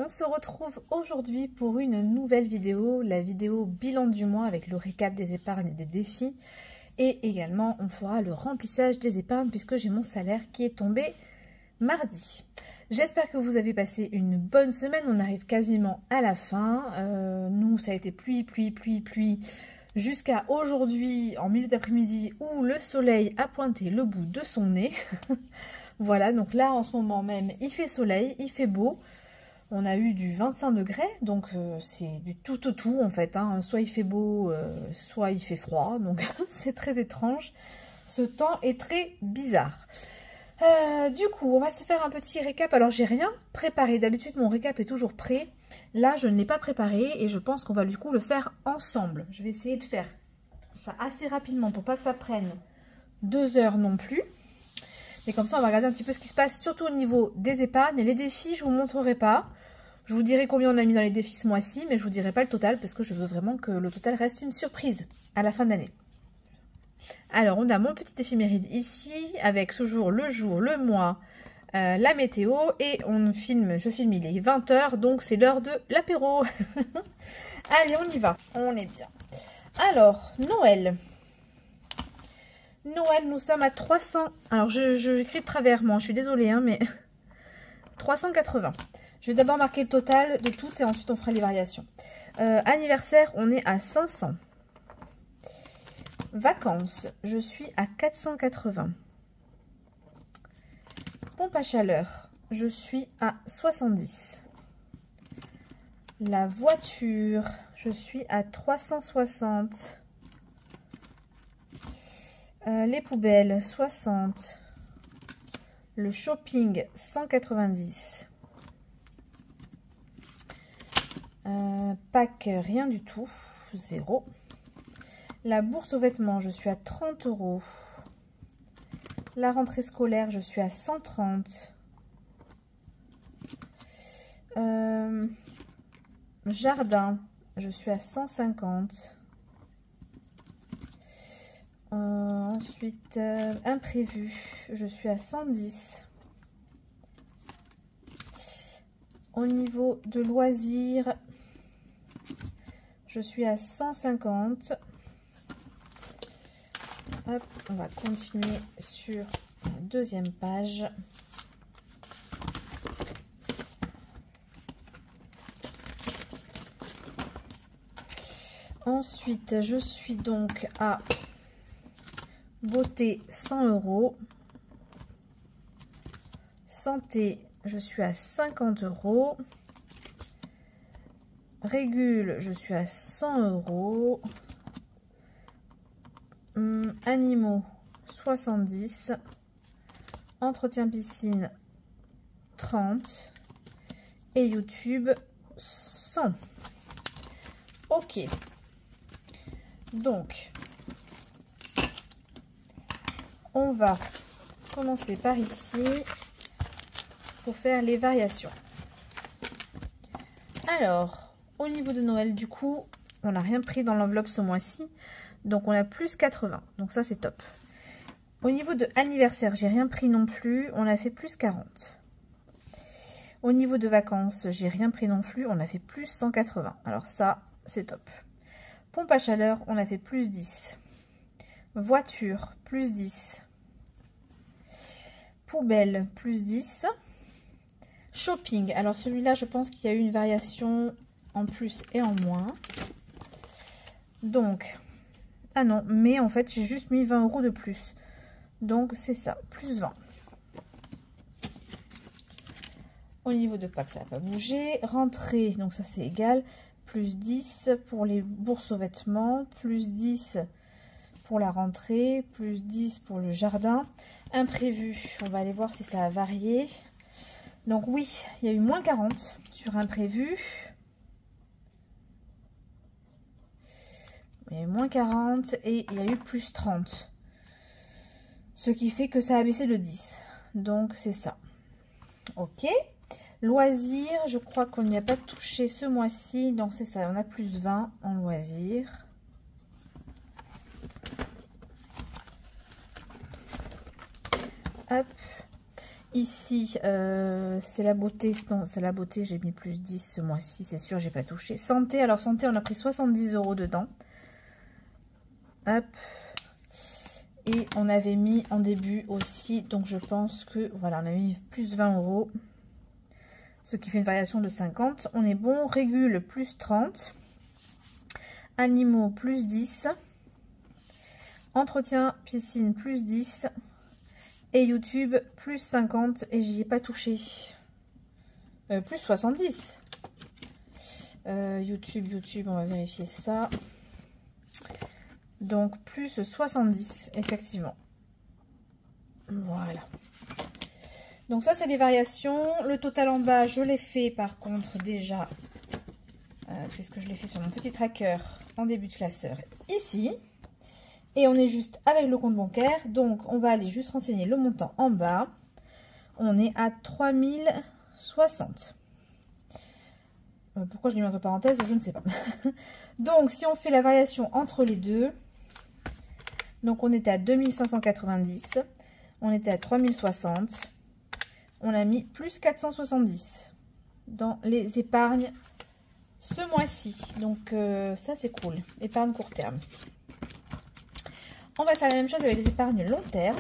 on se retrouve aujourd'hui pour une nouvelle vidéo, la vidéo bilan du mois avec le récap des épargnes et des défis. Et également, on fera le remplissage des épargnes puisque j'ai mon salaire qui est tombé mardi. J'espère que vous avez passé une bonne semaine, on arrive quasiment à la fin. Nous, ça a été pluie jusqu'à aujourd'hui, en milieu d'après-midi, où le soleil a pointé le bout de son nez. Voilà, donc là, en ce moment même, il fait soleil, il fait beau. On a eu du 25 degrés, donc c'est du tout au tout, en fait. Hein. Soit il fait beau, soit il fait froid, donc c'est très étrange. Ce temps est très bizarre. Du coup, on va se faire un petit récap. Alors, j'ai rien préparé. D'habitude, mon récap est toujours prêt. Là, je ne l'ai pas préparé et je pense qu'on va du coup le faire ensemble. Je vais essayer de faire ça assez rapidement pour pas que ça prenne 2 heures non plus. Mais comme ça, on va regarder un petit peu ce qui se passe, surtout au niveau des épargnes. Et les défis, je ne vous montrerai pas. Je vous dirai combien on a mis dans les défis ce mois-ci, mais je ne vous dirai pas le total parce que je veux vraiment que le total reste une surprise à la fin de l'année. Alors, on a mon petit éphéméride ici, avec toujours le jour, le mois, la météo. Et je filme, il est 20 h, donc c'est l'heure de l'apéro. Allez, on y va, on est bien. Alors, Noël. Noël, nous sommes à 300. Alors, j'écris de travers, moi, je suis désolée, hein, mais 380. Je vais d'abord marquer le total de tout et ensuite on fera les variations. Anniversaire, on est à 500. Vacances, je suis à 480. Pompe à chaleur, je suis à 70. La voiture, je suis à 360. Les poubelles, 60. Le shopping, 190. Pack, rien du tout, 0. La bourse aux vêtements, je suis à 30 €. La rentrée scolaire, je suis à 130. Jardin, je suis à 150. Ensuite, imprévu, je suis à 110. Au niveau de loisirs, je suis à 150. Hop, on va continuer sur la deuxième page. Ensuite, je suis donc à beauté 100 €. Santé, je suis à 50 €. Régule, je suis à 100 €. Animaux, 70. Entretien piscine, 30. Et YouTube, 100. Ok. Donc, on va commencer par ici pour faire les variations. Alors, au niveau de Noël, du coup, on n'a rien pris dans l'enveloppe ce mois-ci. Donc, on a plus 80. Donc, ça, c'est top. Au niveau de anniversaire, j'ai rien pris non plus. On a fait plus 40. Au niveau de vacances, j'ai rien pris non plus. On a fait plus 180. Alors, ça, c'est top. Pompe à chaleur, on a fait plus 10. Voiture, plus 10. Poubelle, plus 10. Shopping, alors celui-là, je pense qu'il y a eu une variation en plus et en moins. Donc, ah non, mais en fait, j'ai juste mis 20 € de plus. Donc, c'est ça, plus 20. Au niveau de Pâques, ça n'a pas bougé. Rentrée, donc ça, c'est égal. Plus 10 pour les bourses aux vêtements. Plus 10 pour la rentrée. Plus 10 pour le jardin. Imprévu, on va aller voir si ça a varié. Donc oui, il y a eu moins 40 sur imprévu. Il y a eu moins 40 et il y a eu plus 30. Ce qui fait que ça a baissé de 10. Donc c'est ça. Ok. Loisirs, je crois qu'on n'y a pas touché ce mois-ci. Donc c'est ça, on a plus 20 en loisirs. Hop. Ici, c'est la beauté. Non, c'est la beauté. J'ai mis plus 10 ce mois-ci. C'est sûr, j'ai pas touché. Santé. Alors, santé, on a pris 70 € dedans. Hop. Et on avait mis en début aussi. Donc, je pense que, voilà, on a mis plus 20 €. Ce qui fait une variation de 50. On est bon. Régule, plus 30. Animaux, plus 10. Entretien, piscine, plus 10. Et YouTube, plus 50. Et j'y ai pas touché. Plus 70. YouTube, on va vérifier ça. Donc, plus 70, effectivement. Voilà. Donc, ça, c'est les variations. Le total en bas, je l'ai fait, par contre, déjà, puisque je l'ai fait sur mon petit tracker en début de classeur, ici. Et on est juste avec le compte bancaire. Donc, on va aller juste renseigner le montant en bas. On est à 3060. Pourquoi je l'ai mis entre parenthèses, je ne sais pas. Donc, si on fait la variation entre les deux, donc on était à 2590, on était à 3060, on a mis plus 470 dans les épargnes ce mois-ci. Donc, ça, c'est cool. Épargne court terme. On va faire la même chose avec les épargnes long terme.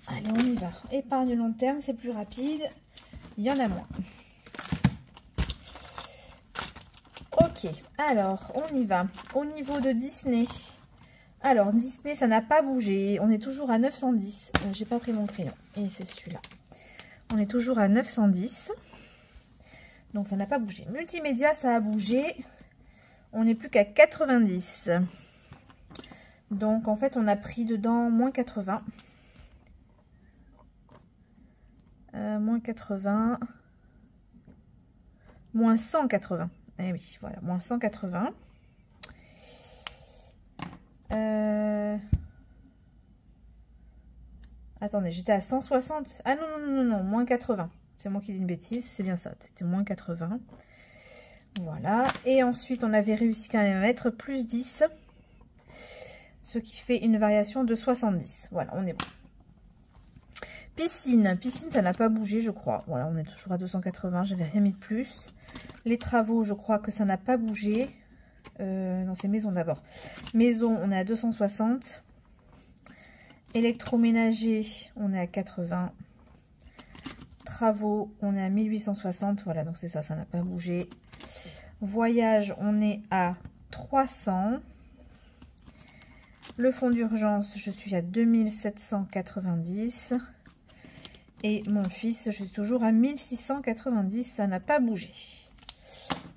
Allez, on y va. Épargne long terme, c'est plus rapide. Il y en a moins. Ok, alors, on y va. Au niveau de Disney. Alors, Disney, ça n'a pas bougé. On est toujours à 910. J'ai pas pris mon crayon. Et c'est celui-là. On est toujours à 910. Donc, ça n'a pas bougé. Multimédia, ça a bougé. On n'est plus qu'à 90. Donc, en fait, on a pris dedans moins 80. Moins 80. Moins 180. Eh oui, voilà, moins 180. Attendez, j'étais à 160. Ah non, moins 80. C'est moi qui dis une bêtise, c'est bien ça. C'était moins 80. Voilà. Et ensuite, on avait réussi quand même à mettre plus 10. Ce qui fait une variation de 70. Voilà, on est bon. Piscine. Piscine, ça n'a pas bougé, je crois. Voilà, on est toujours à 280. J'avais rien mis de plus. Les travaux, je crois que ça n'a pas bougé. Non, c'est maison d'abord. Maison, on est à 260. Électroménager, on est à 80. Travaux, on est à 1860. Voilà, donc c'est ça, ça n'a pas bougé. Voyage, on est à 300. Le fonds d'urgence, je suis à 2790. Et mon fils, je suis toujours à 1690. Ça n'a pas bougé.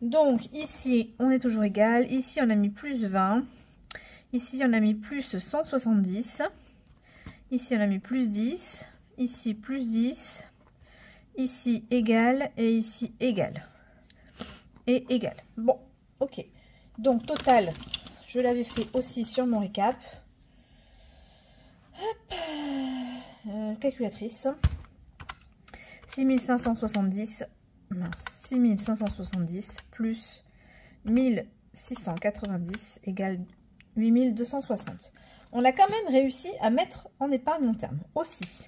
Donc, ici, on est toujours égal. Ici, on a mis plus 20. Ici, on a mis plus 170. Ici, on a mis plus 10. Ici, plus 10. Ici, égal. Et ici, égal. Et égal. Bon, ok. Donc, total, je l'avais fait aussi sur mon récap. Hop. Calculatrice. 6570. Mince. 6570 plus 1690 égale 8260. On a quand même réussi à mettre en épargne long terme aussi.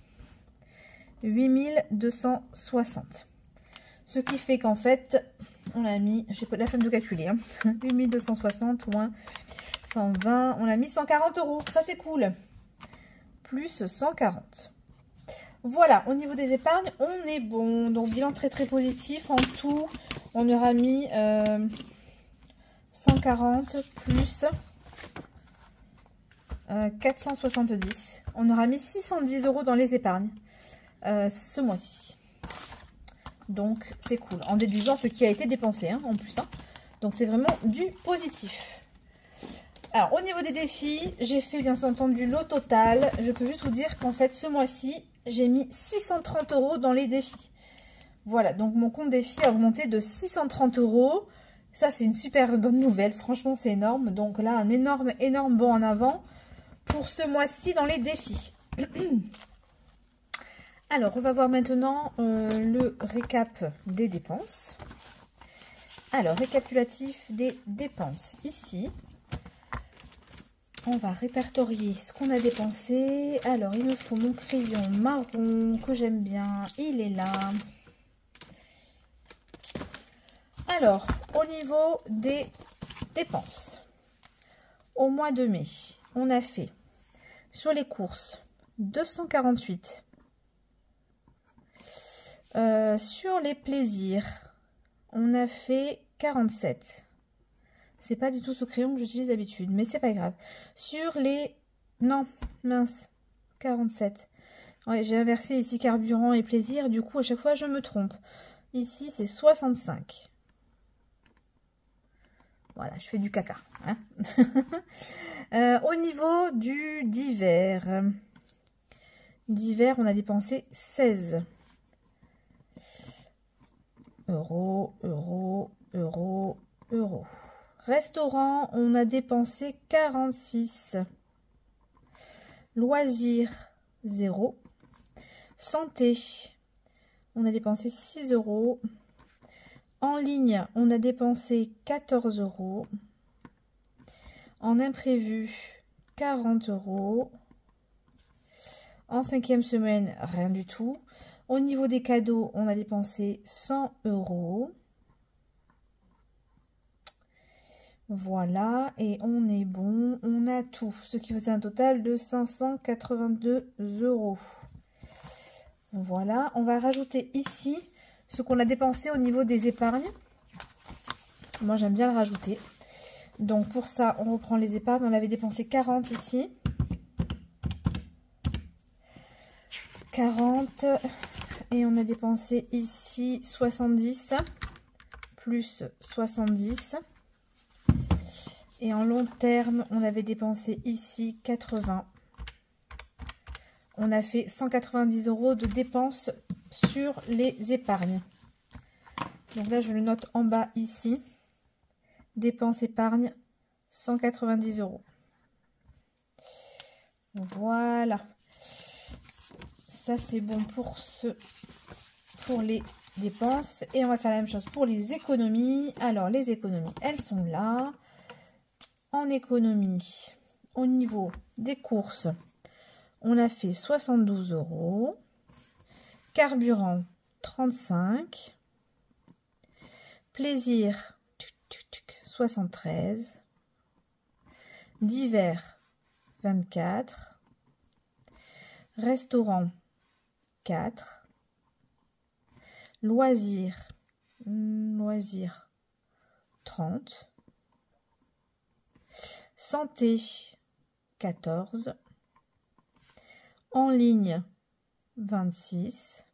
8260. Ce qui fait qu'en fait, on a mis, j'ai pas la flemme de calculer, hein, 8260 moins 120, on a mis 140 €. Ça, c'est cool. Plus 140. Voilà, au niveau des épargnes, on est bon. Donc, bilan très très positif. En tout, on aura mis 140 plus 470. On aura mis 610 € dans les épargnes ce mois-ci. Donc, c'est cool. En déduisant ce qui a été dépensé, hein, en plus. Hein. Donc, c'est vraiment du positif. Alors, au niveau des défis, j'ai fait bien entendu le total. Je peux juste vous dire qu'en fait, ce mois-ci, j'ai mis 630 € dans les défis. Voilà, donc mon compte défi a augmenté de 630 €. Ça, c'est une super bonne nouvelle. Franchement, c'est énorme. Donc là, un énorme bond en avant pour ce mois-ci dans les défis. Alors, on va voir maintenant le récap des dépenses. Alors, récapitulatif des dépenses ici. on va répertorier ce qu'on a dépensé. Alors, il me faut mon crayon marron que j'aime bien. Il est là. Alors, au niveau des dépenses, au mois de mai, on a fait sur les courses 248. Sur les plaisirs, on a fait 47. C'est pas du tout ce crayon que j'utilise d'habitude, mais c'est pas grave. Sur les... Non, mince, 47. Ouais, j'ai inversé ici carburant et plaisir, du coup à chaque fois je me trompe. Ici c'est 65. Voilà, je fais du caca. Hein. Au niveau du divers, on a dépensé 16 euros, euros. Restaurant, on a dépensé 46. Loisirs, 0. Santé, on a dépensé 6 euros. En ligne, on a dépensé 14 euros. En imprévu, 40 euros. En 5e semaine, rien du tout. Au niveau des cadeaux, on a dépensé 100 euros. Voilà, et on est bon, on a tout. Ce qui faisait un total de 582 euros. Voilà, on va rajouter ici ce qu'on a dépensé au niveau des épargnes. Moi, j'aime bien le rajouter. Donc, pour ça, on reprend les épargnes. On avait dépensé 40 ici. 40. Et on a dépensé ici 70. Plus 70. Et en long terme, on avait dépensé ici 80. On a fait 190 euros de dépenses sur les épargnes. Donc là, je le note en bas ici. Dépenses épargne, 190 euros. Voilà. Ça, c'est bon pour les dépenses. Et on va faire la même chose pour les économies. Alors, les économies, elles sont là. En économie, au niveau des courses, on a fait 72 euros. Carburant, 35. Plaisir, 73. Divers, 24. Restaurant, 4. Loisirs, 30. Santé, 14. En ligne, 26.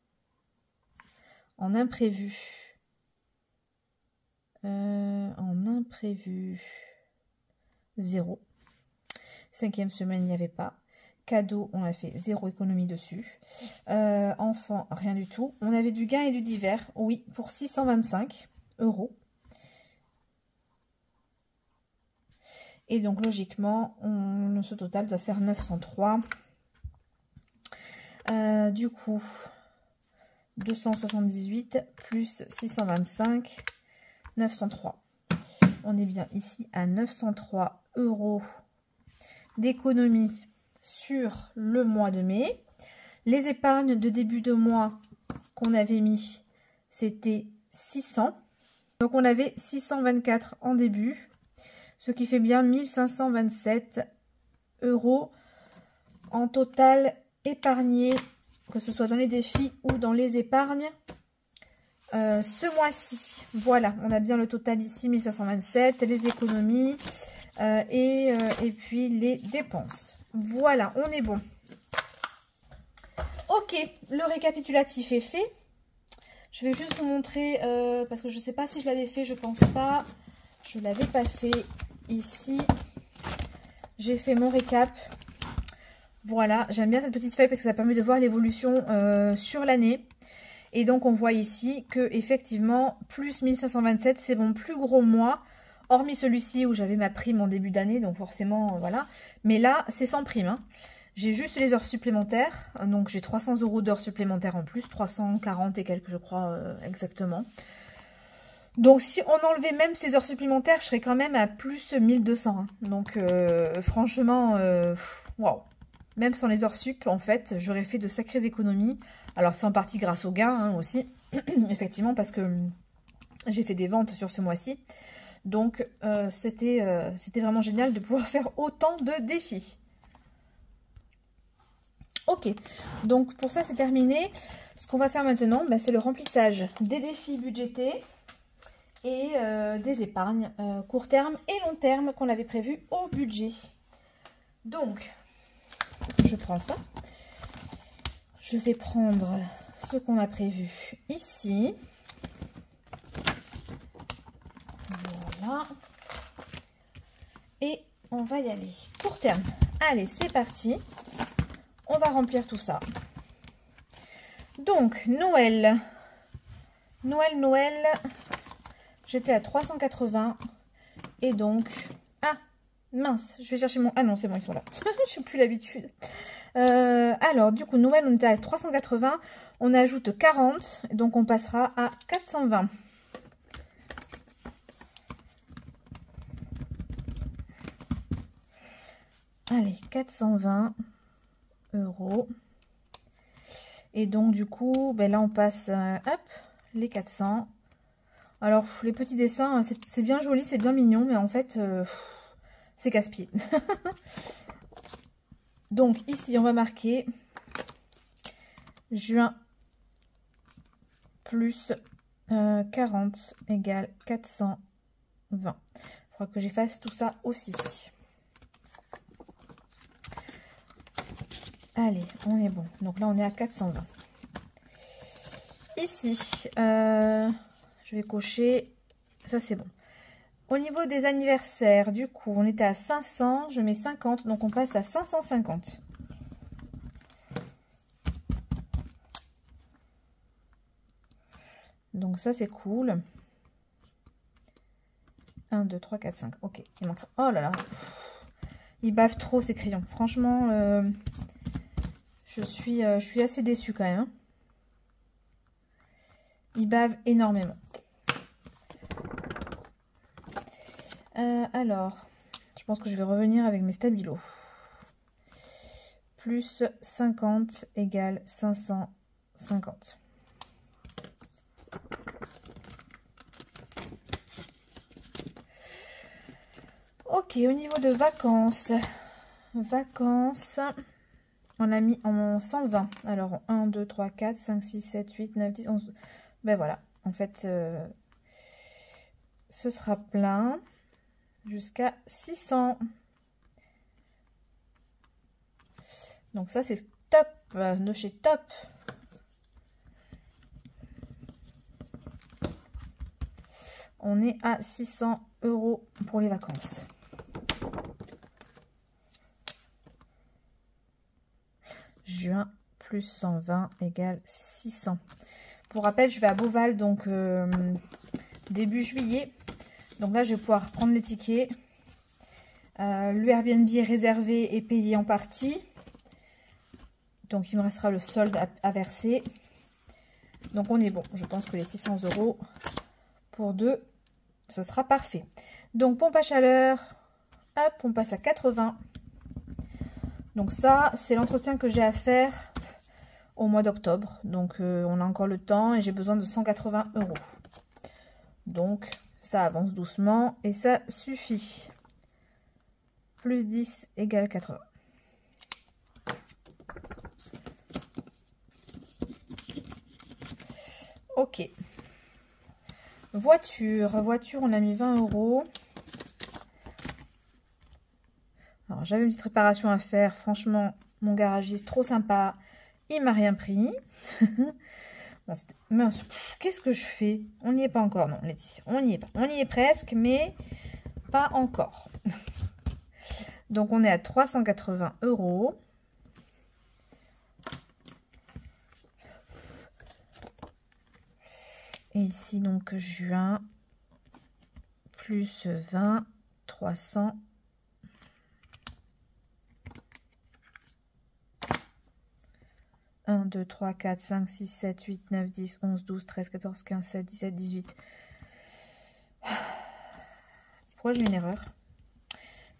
En imprévu, 0. 5e semaine, il n'y avait pas. Cadeau, on a fait 0 économie dessus. Enfant, rien du tout. On avait du gain et du divers, oui, pour 625 euros. Et donc, logiquement, ce total doit faire 903. Du coup, 278 plus 625, 903. On est bien ici à 903 euros d'économie sur le mois de mai. Les épargnes de début de mois qu'on avait mis, c'était 600. Donc, on avait 624 en début. Ce qui fait bien 1527 euros en total épargné, que ce soit dans les défis ou dans les épargnes, ce mois-ci. Voilà, on a bien le total ici, 1527, les économies et puis les dépenses. Voilà, on est bon. Ok, le récapitulatif est fait. Je vais juste vous montrer, parce que je ne sais pas si je l'avais fait, je pense pas. Je ne l'avais pas fait. Ici, j'ai fait mon récap. Voilà, j'aime bien cette petite feuille parce que ça permet de voir l'évolution sur l'année. Et donc, on voit ici que effectivement, plus 1527, c'est mon plus gros mois. Hormis celui-ci où j'avais ma prime en début d'année, donc forcément, voilà. Mais là, c'est sans prime. Hein. J'ai juste les heures supplémentaires. Donc, j'ai 300 euros d'heures supplémentaires en plus. 340 et quelques, je crois, exactement. Donc si on enlevait même ces heures supplémentaires, je serais quand même à plus 1200. Hein. Donc franchement, waouh. Même sans les heures sup, en fait, j'aurais fait de sacrées économies. Alors c'est en partie grâce aux gains hein, aussi, effectivement, parce que j'ai fait des ventes sur ce mois-ci. Donc c'était vraiment génial de pouvoir faire autant de défis. Ok, donc pour ça c'est terminé. Ce qu'on va faire maintenant, bah, c'est le remplissage des défis budgétés et des épargnes court terme et long terme qu'on avait prévu au budget. Donc, je prends ça. Je vais prendre ce qu'on a prévu ici. Voilà. Et on va y aller. Court terme. Allez, c'est parti. On va remplir tout ça. Donc, Noël. Noël. J'étais à 380. Et donc... Ah, mince. Je vais chercher mon... Ah non, c'est bon, ils sont là. Je n'ai plus l'habitude. Alors, du coup, Noël, on était à 380. On ajoute 40. Donc, on passera à 420. Allez, 420 €. Et donc, du coup, ben là, on passe, hop, les 400. Alors, les petits dessins, c'est bien joli, c'est bien mignon, mais en fait, c'est casse-pied. Donc, ici, on va marquer juin plus 40 égale 420. Il faudra que j'efface tout ça aussi. Allez, on est bon. Donc là, on est à 420. Ici, je vais cocher. Ça, c'est bon. Au niveau des anniversaires, du coup, on était à 500. Je mets 50, donc on passe à 550. Donc ça, c'est cool. 1, 2, 3, 4, 5. Ok, il manque... Oh là là. Ils bavent trop, ces crayons. Franchement... je suis assez déçue quand même. Il bave énormément. Alors, je pense que je vais revenir avec mes stabilos. Plus 50 égale 550. Ok, au niveau de vacances. Vacances... On a mis en 120. Alors, 1, 2, 3, 4, 5, 6, 7, 8, 9, 10, 11. Ben voilà. En fait, ce sera plein jusqu'à 600. Donc ça, c'est top. De chez Top. On est à 600 € pour les vacances. Juin plus 120 égale 600. Pour rappel, je vais à Beauval, donc début juillet. Donc là, je vais pouvoir prendre les tickets. Le Airbnb est réservé et payé en partie. Donc, il me restera le solde à verser. Donc, on est bon. Je pense que les 600 € pour deux, ce sera parfait. Donc, pompe à chaleur. Hop, on passe à 80. Donc ça, c'est l'entretien que j'ai à faire au mois d'octobre. Donc, on a encore le temps et j'ai besoin de 180 €. Donc, ça avance doucement et ça suffit. Plus 10 égale 80. Ok. Voiture, on a mis 20 €. Alors, j'avais une petite réparation à faire. Franchement, mon garagiste, trop sympa. Il m'a rien pris. Bon, mince, qu'est-ce que je fais? On n'y est pas encore, non, Laetitia. On n'y est pas. On y est presque, mais pas encore. Donc, on est à 380 €. Et ici, donc, juin, plus 20, 300. 1, 2, 3, 4, 5, 6, 7, 8, 9, 10, 11, 12, 13, 14, 15, 16, 17, 18. Pourquoi j'ai une erreur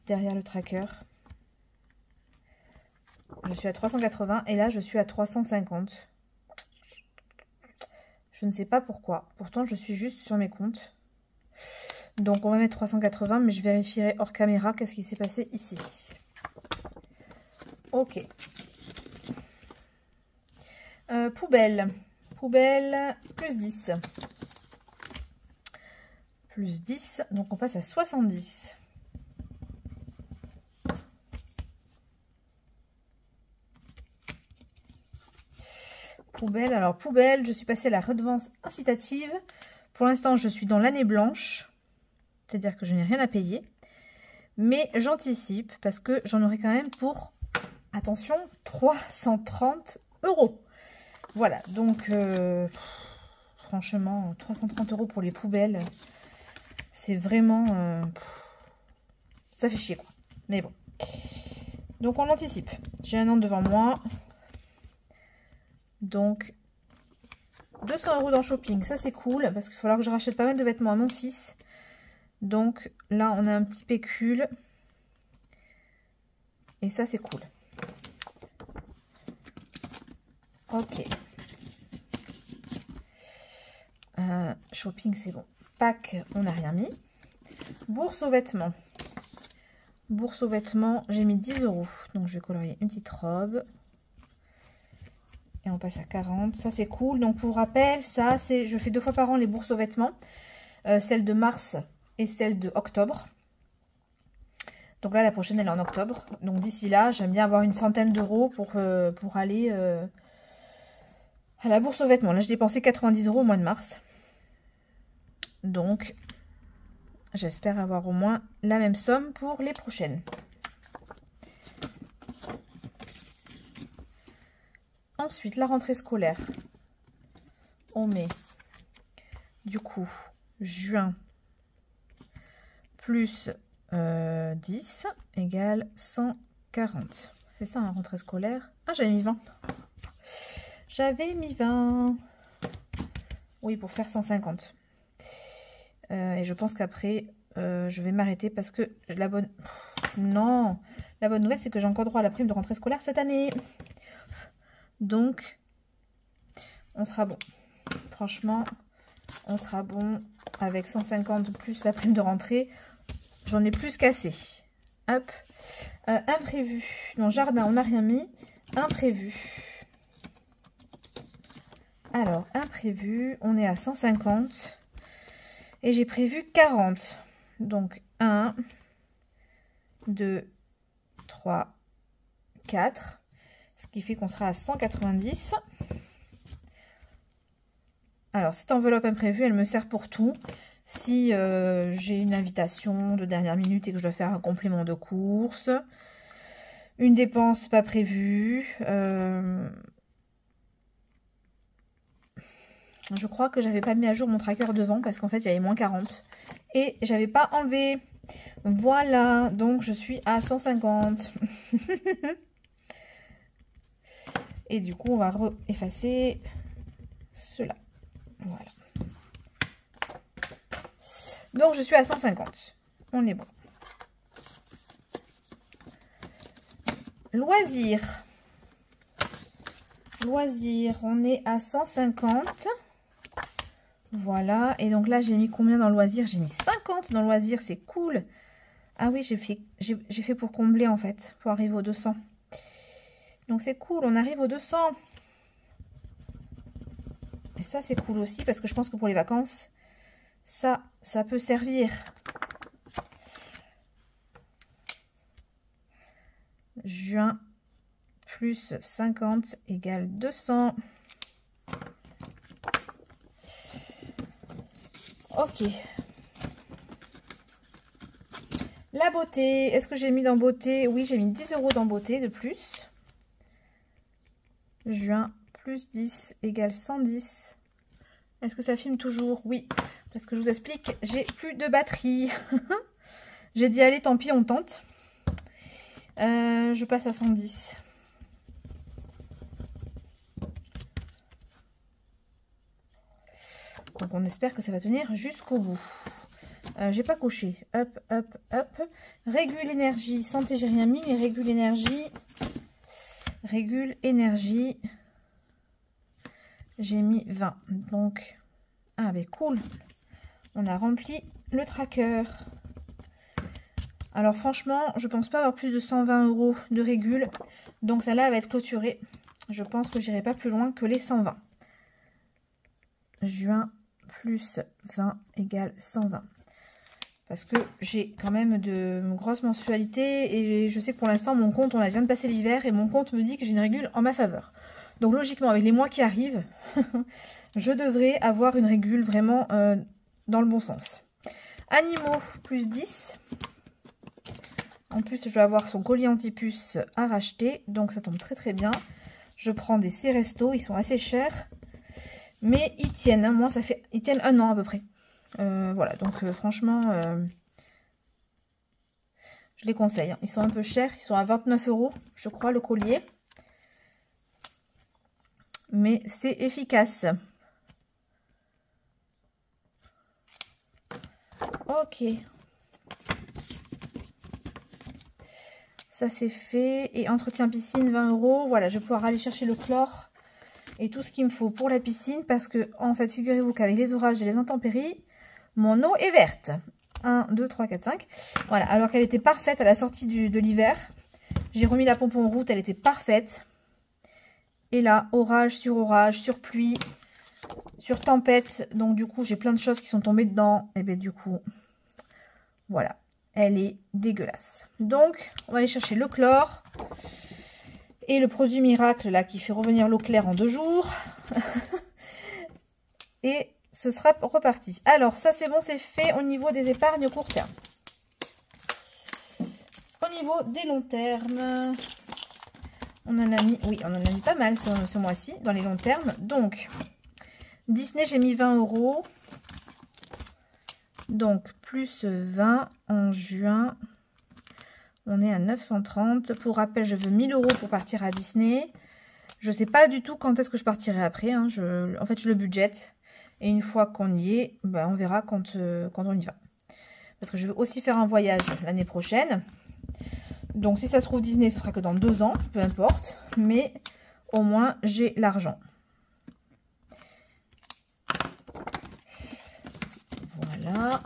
derrière le tracker? Je suis à 380 et là je suis à 350. Je ne sais pas pourquoi. Pourtant je suis juste sur mes comptes. Donc on va mettre 380, mais je vérifierai hors caméra qu'est-ce qui s'est passé ici. Ok. Poubelle. Poubelle, plus 10. Plus 10, donc on passe à 70. Poubelle, alors poubelle, je suis passée à la redevance incitative. Pour l'instant, je suis dans l'année blanche, c'est-à-dire que je n'ai rien à payer. Mais j'anticipe parce que j'en aurai quand même pour, attention, 330 €. Voilà, donc franchement, 330 € pour les poubelles, c'est vraiment... ça fait chier, quoi. Mais bon. Donc on anticipe. J'ai un an devant moi. Donc 200 € dans shopping, ça c'est cool parce qu'il va falloir que je rachète pas mal de vêtements à mon fils. Donc là on a un petit pécule et ça c'est cool. Ok. Shopping c'est bon. Pack, on n'a rien mis. Bourse aux vêtements. Bourse aux vêtements, j'ai mis 10 €. Donc je vais colorier une petite robe. Et on passe à 40. Ça c'est cool. Donc pour rappel, ça c'est, je fais 2 fois par an les bourses aux vêtements. Celle de mars et celle de octobre. Donc là la prochaine elle est en octobre. Donc d'ici là j'aime bien avoir une centaine d'euros pour aller à la bourse aux vêtements. Là j'ai dépensé 90 € au mois de mars. Donc j'espère avoir au moins la même somme pour les prochaines. Ensuite, la rentrée scolaire. On met du coup juin plus 10 égale 140. C'est ça, hein, rentrée scolaire. Ah, j'avais mis 20. J'avais mis 20. Oui, pour faire 150. Et je pense qu'après, je vais m'arrêter parce que la bonne... Non, la bonne nouvelle, c'est que j'ai encore droit à la prime de rentrée scolaire cette année. Donc, on sera bon. Franchement, on sera bon avec 150 plus la prime de rentrée. J'en ai plus qu'assez. Hop. Imprévu. Non, jardin, on n'a rien mis. Imprévu. Alors, imprévu, on est à 150. Et j'ai prévu 40. Donc, 1, 2, 3, 4. Ce qui fait qu'on sera à 190. Alors, cette enveloppe imprévue, elle me sert pour tout. Si j'ai une invitation de dernière minute et que je dois faire un complément de course, une dépense pas prévue. Je crois que j'avais pas mis à jour mon tracker devant parce qu'en fait, il y avait moins 40. Et j'avais pas enlevé. Voilà, donc je suis à 150. Et du coup, on va effacer cela. Voilà. Donc, je suis à 150. On est bon. Loisirs. Loisirs, on est à 150. Voilà. Et donc là, j'ai mis combien dans loisirs? J'ai mis 50 dans loisirs. C'est cool. Ah oui, j'ai fait pour combler, en fait. Pour arriver aux 200. Donc, c'est cool. On arrive aux 200. Et ça, c'est cool aussi parce que je pense que pour les vacances, ça peut servir. Juin plus 50 égale 200. Ok. La beauté. Est-ce que j'ai mis dans beauté? Oui, j'ai mis 10 € dans beauté de plus. Juin plus 10 égale 110. Est-ce que ça filme toujours? Oui, parce que je vous explique, j'ai plus de batterie. J'ai dit allez, tant pis, on tente. Je passe à 110. Donc on espère que ça va tenir jusqu'au bout. J'ai pas coché. Hop, hop, hop. Régule énergie. Santé, j'ai rien mis, mais régule énergie. Régule énergie. J'ai mis 20. Donc, ah, ben cool. On a rempli le tracker. Alors, franchement, je pense pas avoir plus de 120 € de régule. Donc, celle-là va être clôturée. Je pense que j'irai pas plus loin que les 120. Juin plus 20 égale 120. Parce que j'ai quand même de grosses mensualités. Et je sais que pour l'instant, mon compte, on vient de passer l'hiver. Et mon compte me dit que j'ai une régule en ma faveur. Donc logiquement, avec les mois qui arrivent, je devrais avoir une régule vraiment dans le bon sens. Animaux, plus 10. En plus, je vais avoir son collier anti-puce à racheter. Donc ça tombe très très bien. Je prends des C-Resto. Ils sont assez chers. Mais ils tiennent. Hein. Moi, ça fait... Ils tiennent 1 an à peu près. Voilà, donc franchement, je les conseille. Hein. Ils sont un peu chers. Ils sont à 29 €, je crois, le collier. Mais c'est efficace. Ok. Ça c'est fait. Et entretien piscine, 20 €. Voilà, je vais pouvoir aller chercher le chlore et tout ce qu'il me faut pour la piscine. Parce que, en fait, figurez-vous qu'avec les orages et les intempéries, mon eau est verte. 1, 2, 3, 4, 5. Voilà, alors qu'elle était parfaite à la sortie de l'hiver. J'ai remis la pompe en route, elle était parfaite. Et là, orage, sur pluie, sur tempête. Donc du coup, j'ai plein de choses qui sont tombées dedans. Et bien du coup, voilà. Elle est dégueulasse. Donc, on va aller chercher le chlore. Et le produit miracle, là, qui fait revenir l'eau claire en 2 jours. Et ce sera reparti. Alors, ça c'est bon, c'est fait au niveau des épargnes court terme. Au niveau des longs termes... On en a mis, oui, on en a mis pas mal ce mois-ci, dans les longs termes. Donc, Disney, j'ai mis 20 €. Donc, plus 20 en juin. On est à 930. Pour rappel, je veux 1000 € pour partir à Disney. Je sais pas du tout quand est-ce que je partirai après. Hein. En fait, je le budgète. Et une fois qu'on y est, ben, on verra quand on y va. Parce que je veux aussi faire un voyage l'année prochaine. Donc, si ça se trouve, Disney, ce sera que dans 2 ans, peu importe. Mais au moins, j'ai l'argent. Voilà.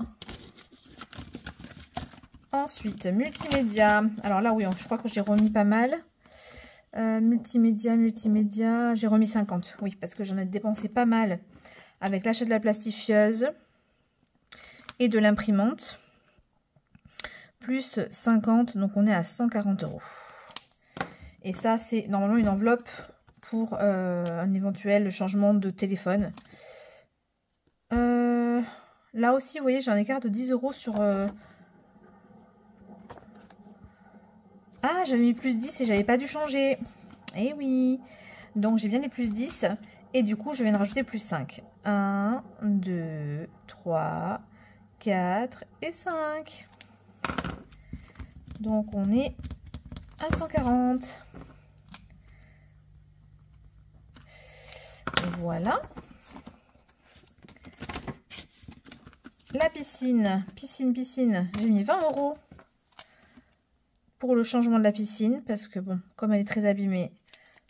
Ensuite, multimédia. Alors là, oui, je crois que j'ai remis pas mal. Multimédia. J'ai remis 50. Oui, parce que j'en ai dépensé pas mal avec l'achat de la plastifieuse et de l'imprimante. Plus 50, donc on est à 140 €. Et ça, c'est normalement une enveloppe pour un éventuel changement de téléphone. Là aussi, vous voyez, j'ai un écart de 10 € sur... Ah, j'avais mis plus 10 et j'avais pas dû changer. Eh oui. Donc, j'ai bien les plus 10. Et du coup, je viens de rajouter plus 5. 1, 2, 3, 4 et 5. Donc, on est à 140. Voilà. La piscine, j'ai mis 20 € pour le changement de la piscine. Parce que, bon, comme elle est très abîmée,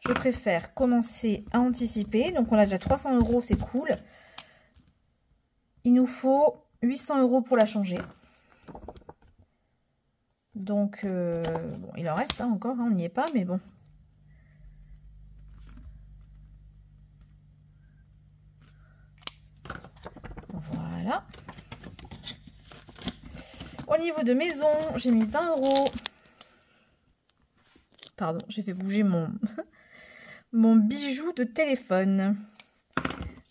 je préfère commencer à anticiper. Donc, on a déjà 300 €, c'est cool. Il nous faut 800 € pour la changer. Donc, bon, il en reste hein, encore, hein, on n'y est pas, mais bon. Voilà. Au niveau de maison, j'ai mis 20 €. Pardon, j'ai fait bouger mon, mon bijou de téléphone.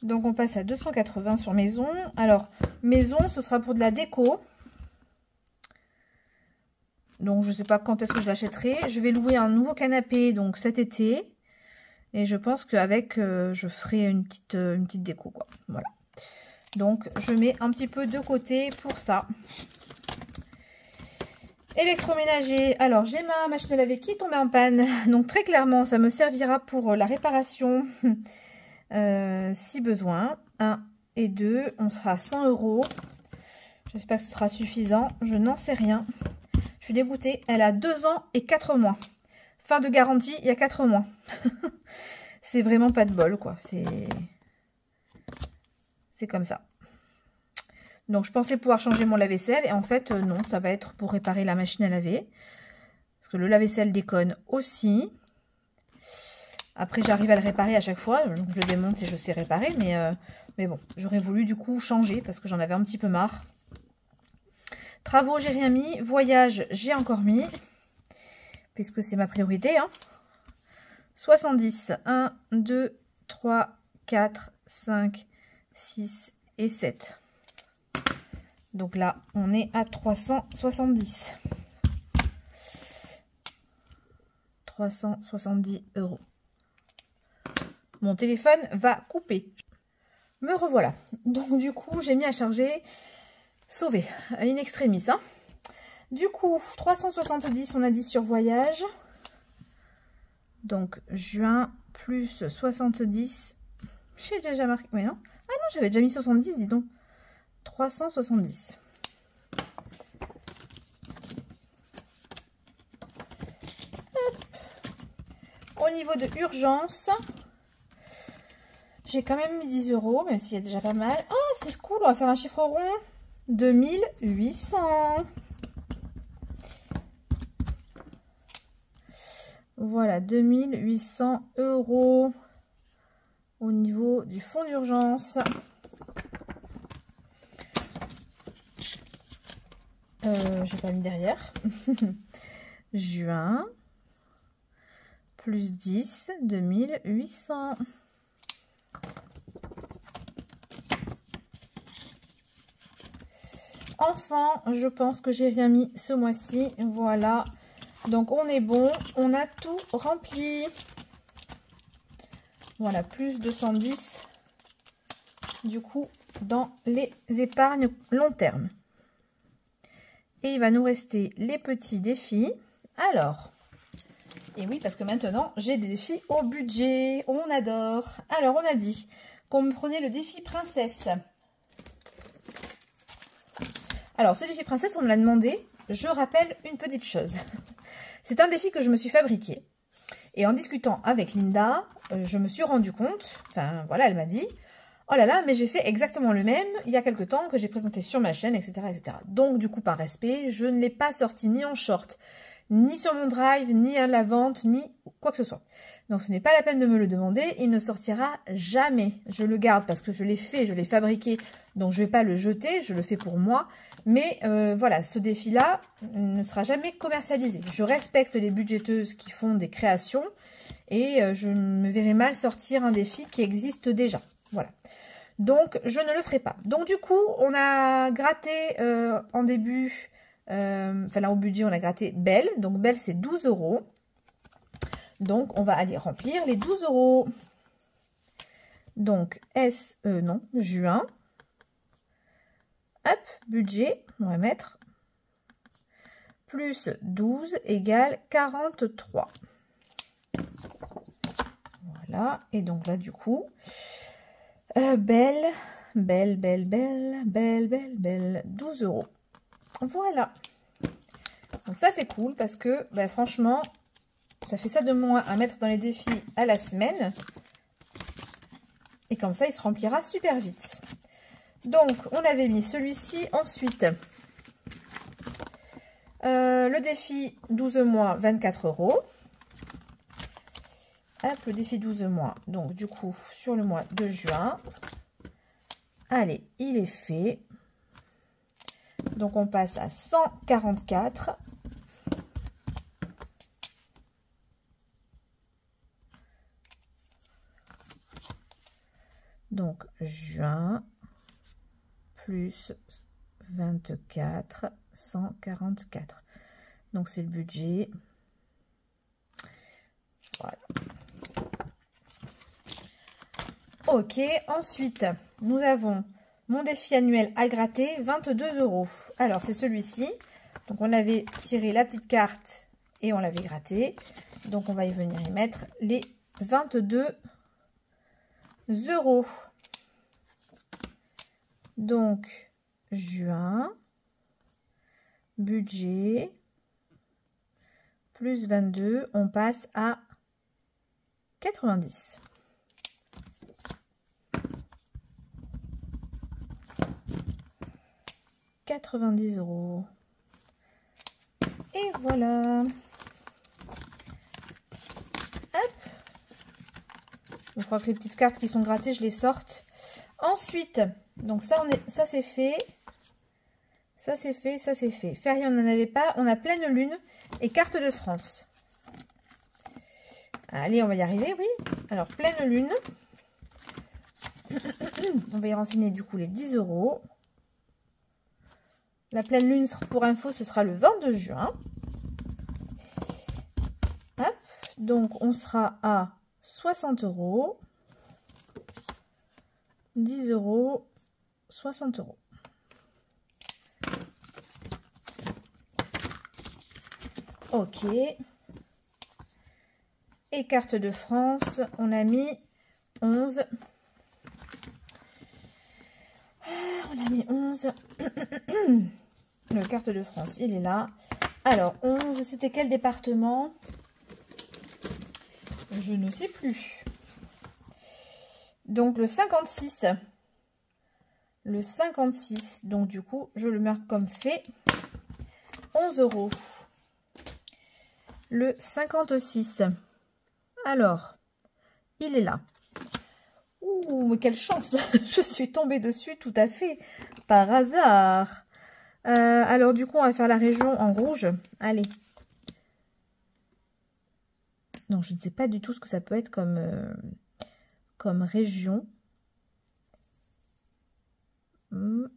Donc, on passe à 280 sur maison. Alors, maison, ce sera pour de la déco. Donc, je ne sais pas quand est-ce que je l'achèterai. Je vais louer un nouveau canapé donc cet été. Et je pense qu'avec, je ferai une petite déco, quoi. Voilà. Donc, je mets un petit peu de côté pour ça. Électroménager. Alors, j'ai ma machine à laver qui est tombée en panne. Donc, très clairement, ça me servira pour la réparation si besoin. 1 et 2, on sera à 100 €. J'espère que ce sera suffisant. Je n'en sais rien. Je suis dégoûtée. Elle a 2 ans et 4 mois. Fin de garantie, il y a 4 mois. C'est vraiment pas de bol, quoi. C'est comme ça. Donc, je pensais pouvoir changer mon lave-vaisselle. Et en fait, non, ça va être pour réparer la machine à laver. Parce que le lave-vaisselle déconne aussi. Après, j'arrive à le réparer à chaque fois. Donc, je le démonte et je sais réparer. Mais bon, j'aurais voulu du coup changer parce que j'en avais un petit peu marre. Travaux, j'ai rien mis. Voyage, j'ai encore mis. Puisque c'est ma priorité. Hein. 70. 1, 2, 3, 4, 5, 6 et 7. Donc là, on est à 370. 370 €. Mon téléphone va couper. Me revoilà. Donc du coup, j'ai mis à charger. Sauvé. In extremis. Hein. Du coup, 370, on a dit sur voyage. Donc, juin plus 70. J'ai déjà marqué. Mais non. Ah non, j'avais déjà mis 70, dis donc. 370. Au niveau de urgence, j'ai quand même mis 10 €, même s'il y a déjà pas mal. Ah, c'est cool, on va faire un chiffre rond. 2800. Voilà, 2800 € au niveau du fonds d'urgence. J'ai pas mis derrière. Juin plus 10, 2800. Enfant, je pense que j'ai rien mis ce mois-ci. Voilà. Donc, on est bon. On a tout rempli. Voilà, plus 210. Du coup, dans les épargnes long terme. Et il va nous rester les petits défis. Alors, et oui, parce que maintenant, j'ai des défis au budget. On adore. Alors, on a dit qu'on me prenait le défi princesse. Alors, ce défi princesse, on me l'a demandé. Je rappelle une petite chose. C'est un défi que je me suis fabriqué. Et en discutant avec Linda, je me suis rendu compte, enfin voilà, elle m'a dit, oh là là, mais j'ai fait exactement le même il y a quelque temps que j'ai présenté sur ma chaîne, etc., etc. Donc du coup, par respect, je ne l'ai pas sorti ni en short, ni sur mon drive, ni à la vente, ni quoi que ce soit. Donc ce n'est pas la peine de me le demander, il ne sortira jamais. Je le garde parce que je l'ai fait, je l'ai fabriqué, donc je ne vais pas le jeter, je le fais pour moi. Mais voilà, ce défi-là ne sera jamais commercialisé. Je respecte les budgéteuses qui font des créations et je me verrai mal sortir un défi qui existe déjà. Voilà. Donc, je ne le ferai pas. Donc, du coup, on a gratté en début, enfin là au budget, on a gratté Belle. Donc, Belle, c'est 12 €. Donc, on va aller remplir les 12 €. Donc, juin. Hop, budget, on va mettre plus 12 égale 43. Voilà, et donc là, du coup, Belle, 12 €. Voilà. Donc ça, c'est cool parce que, bah, franchement, ça fait ça de moins à mettre dans les défis à la semaine. Et comme ça, il se remplira super vite. Donc, on avait mis celui-ci. Ensuite, le défi 12 mois, 24 €. Hop, le défi 12 mois. Donc, du coup, sur le mois de juin. Allez, il est fait. Donc, on passe à 144. Donc, juin plus 24, 144. Donc, c'est le budget. Voilà. Ok, ensuite, nous avons mon défi annuel à gratter, 22 €. Alors, c'est celui-ci. Donc, on avait tiré la petite carte et on l'avait gratté. Donc, on va y venir y mettre les 22 €. Donc, juin budget, plus 22, on passe à 90. €90. Et voilà. Hop. Je crois que les petites cartes qui sont grattées, je les sorte. Ensuite, donc ça, ça c'est fait. Ça c'est fait, ça c'est fait. Férié, on n'en avait pas. On a pleine lune et carte de France. Allez, on va y arriver, oui. Alors, pleine lune. On va y renseigner du coup les 10 €. La pleine lune, pour info, ce sera le 22 juin. Hop. Donc, on sera à 60 €. 10 €, 60 €. Ok. Et carte de France, on a mis 11. On a mis 11. Le carte de France, il est là. Alors, 11, c'était quel département? Je ne sais plus. Donc, le 56. Le 56. Donc, du coup, je le marque comme fait. 11 €. Le 56. Alors, il est là. Ouh, mais quelle chance! Je suis tombée dessus tout à fait par hasard. Alors, du coup, on va faire la région en rouge. Allez. Non, je ne sais pas du tout ce que ça peut être comme région. Comme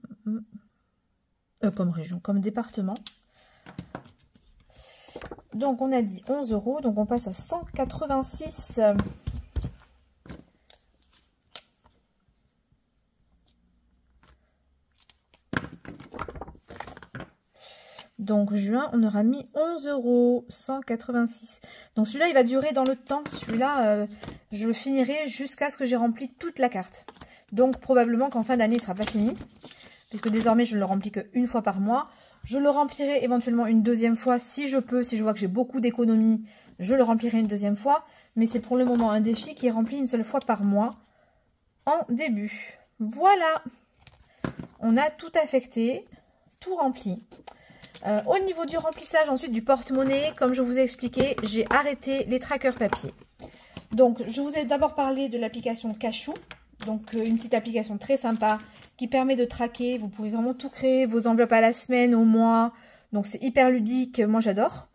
région, comme département. Donc, on a dit 11 €. Donc, on passe à 186. Donc, juin, on aura mis 11 €, 186. Donc, celui-là, il va durer dans le temps. Celui-là, je le finirai jusqu'à ce que j'ai rempli toute la carte. Donc, probablement qu'en fin d'année, il ne sera pas fini. Puisque désormais, je ne le remplis qu'une fois par mois. Je le remplirai éventuellement une deuxième fois si je peux. Si je vois que j'ai beaucoup d'économies, je le remplirai une deuxième fois. Mais c'est pour le moment un défi qui est rempli une seule fois par mois en début. Voilà. On a tout affecté, tout rempli. Au niveau du remplissage, ensuite du porte-monnaie, comme je vous ai expliqué, j'ai arrêté les trackers papier. Donc, je vous ai d'abord parlé de l'application Cachou. Donc, une petite application très sympa qui permet de traquer. Vous pouvez vraiment tout créer, vos enveloppes à la semaine, au mois. Donc, c'est hyper ludique. Moi, j'adore.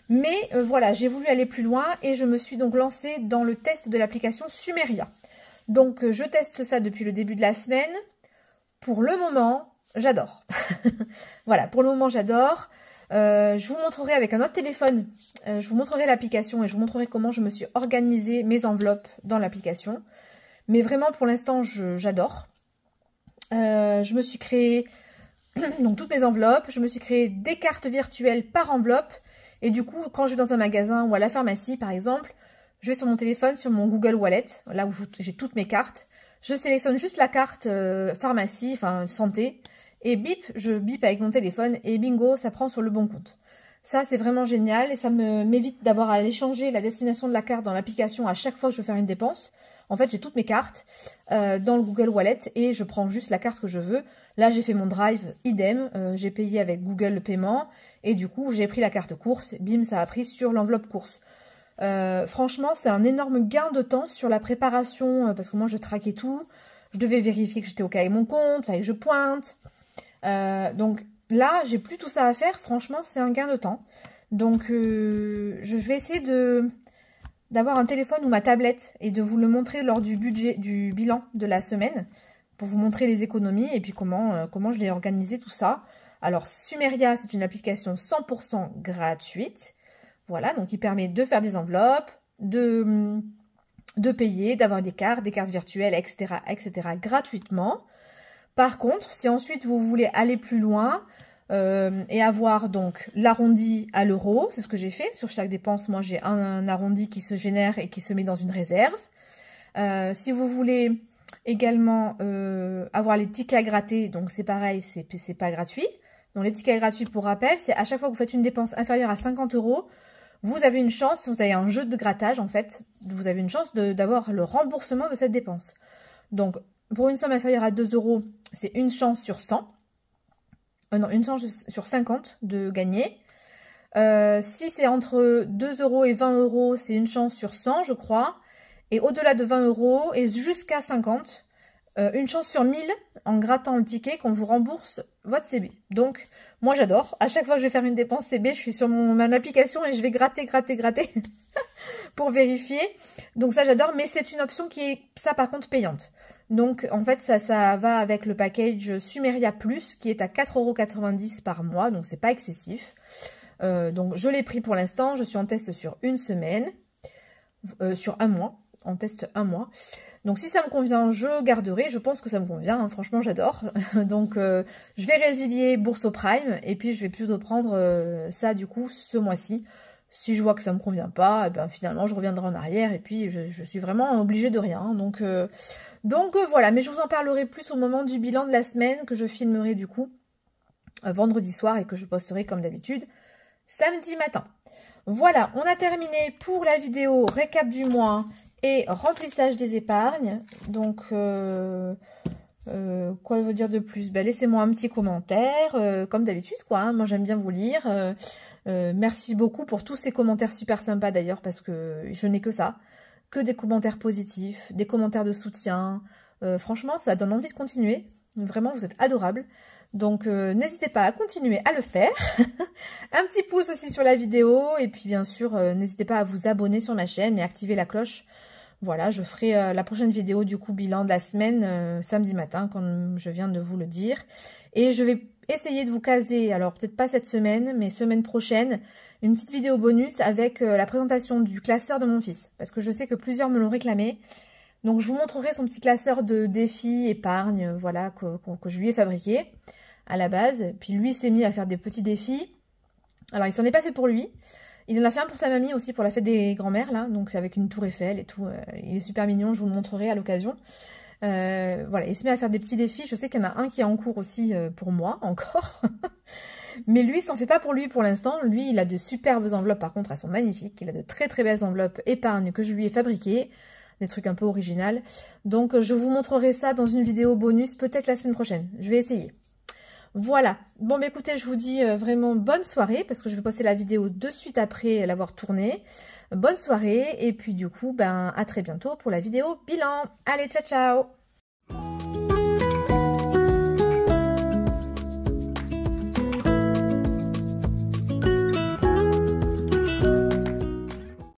Mais voilà, j'ai voulu aller plus loin et je me suis donc lancée dans le test de l'application Sumeria. Donc, je teste ça depuis le début de la semaine. Pour le moment, j'adore. Voilà, pour le moment, j'adore. Je vous montrerai avec un autre téléphone. Je vous montrerai l'application et je vous montrerai comment je me suis organisé mes enveloppes dans l'application. Mais vraiment, pour l'instant, j'adore. Je me suis créé donc toutes mes enveloppes. Je me suis créé des cartes virtuelles par enveloppe. Et du coup, quand je vais dans un magasin ou à la pharmacie, par exemple, je vais sur mon téléphone, sur mon Google Wallet, là où j'ai toutes mes cartes. Je sélectionne juste la carte pharmacie, enfin santé. Et bip, je bip avec mon téléphone et bingo, ça prend sur le bon compte. Ça, c'est vraiment génial et ça m'évite d'avoir à aller changer la destination de la carte dans l'application à chaque fois que je veux faire une dépense. En fait, j'ai toutes mes cartes dans le Google Wallet et je prends juste la carte que je veux. Là, j'ai fait mon drive, idem. J'ai payé avec Google le paiement et du coup, j'ai pris la carte course. Bim, ça a pris sur l'enveloppe course. Franchement, c'est un énorme gain de temps sur la préparation parce que moi, je traquais tout. Je devais vérifier que j'étais OK avec mon compte, fallait que je pointe. Donc là, j'ai plus tout ça à faire. Franchement, c'est un gain de temps. Donc, je vais essayer d'avoir un téléphone ou ma tablette et de vous le montrer lors du bilan de la semaine pour vous montrer les économies et puis comment je l'ai organisé tout ça. Alors, Sumeria, c'est une application 100% gratuite. Voilà, donc il permet de faire des enveloppes, de payer, d'avoir des cartes virtuelles, etc., etc., gratuitement. Par contre, si ensuite vous voulez aller plus loin et avoir donc l'arrondi à l'euro, c'est ce que j'ai fait. Sur chaque dépense, moi j'ai un arrondi qui se génère et qui se met dans une réserve. Si vous voulez également avoir les tickets à gratter, donc c'est pareil, c'est pas gratuit. Donc les tickets gratuits, pour rappel, c'est à chaque fois que vous faites une dépense inférieure à 50 €, vous avez une chance, vous avez un jeu de grattage en fait, vous avez une chance d'avoir le remboursement de cette dépense. Donc pour une somme inférieure à 2 €, c'est une chance sur 100. Non, une chance sur 50 de gagner. Si c'est entre 2 € et 20 €, c'est une chance sur 100, je crois. Et au-delà de 20 € et jusqu'à 50, une chance sur 1000 en grattant le ticket qu'on vous rembourse votre CB. Donc, moi j'adore. À chaque fois que je vais faire une dépense CB, je suis sur mon application et je vais gratter pour vérifier. Donc ça j'adore, mais c'est une option qui est, ça par contre, payante. Donc en fait ça va avec le package Sumeria Plus qui est à 4,90 € par mois, donc c'est pas excessif. Donc je l'ai pris pour l'instant, je suis en test sur une semaine, sur un mois, en test un mois. Donc si ça me convient, je garderai, je pense que ça me convient, hein, franchement j'adore. Donc je vais résilier Bourso Prime et puis je vais plutôt prendre ça du coup ce mois-ci. Si je vois que ça me convient pas, et ben finalement je reviendrai en arrière et puis je suis vraiment obligée de rien. Hein. Donc voilà, mais je vous en parlerai plus au moment du bilan de la semaine que je filmerai du coup vendredi soir et que je posterai comme d'habitude samedi matin. Voilà, on a terminé pour la vidéo récap du mois et remplissage des épargnes. Donc, quoi vous dire de plus? Ben, laissez-moi un petit commentaire, comme d'habitude, quoi. Hein. Moi, j'aime bien vous lire. Merci beaucoup pour tous ces commentaires super sympas, d'ailleurs, parce que je n'ai que ça. Que des commentaires positifs, des commentaires de soutien. Franchement, ça donne envie de continuer. Vraiment, vous êtes adorables. Donc, n'hésitez pas à continuer à le faire. Un petit pouce aussi sur la vidéo. Et puis, bien sûr, n'hésitez pas à vous abonner sur ma chaîne et activer la cloche. Voilà, je ferai la prochaine vidéo, du coup, bilan de la semaine, samedi matin, comme je viens de vous le dire. Et je vais essayer de vous caser, alors peut-être pas cette semaine, mais semaine prochaine, une petite vidéo bonus avec la présentation du classeur de mon fils. Parce que je sais que plusieurs me l'ont réclamé. Donc, je vous montrerai son petit classeur de défis, épargne, voilà, que je lui ai fabriqué à la base. Puis lui s'est mis à faire des petits défis. Alors, il s'en est pas fait pour lui. Il en a fait un pour sa mamie aussi, pour la fête des grands-mères, là. Donc, c'est avec une tour Eiffel et tout. Il est super mignon, je vous le montrerai à l'occasion. Voilà, il se met à faire des petits défis. Je sais qu'il y en a un qui est en cours aussi pour moi, encore. Mais lui, il s'en fait pas pour lui pour l'instant. Lui, il a de superbes enveloppes, par contre, elles sont magnifiques. Il a de très très belles enveloppes épargne que je lui ai fabriquées. Des trucs un peu originaux. Donc, je vous montrerai ça dans une vidéo bonus, peut-être la semaine prochaine. Je vais essayer. Voilà. Bon, bah, écoutez, je vous dis vraiment bonne soirée, parce que je vais poster la vidéo de suite après l'avoir tournée. Bonne soirée, et puis du coup, ben, à très bientôt pour la vidéo bilan. Allez, ciao, ciao!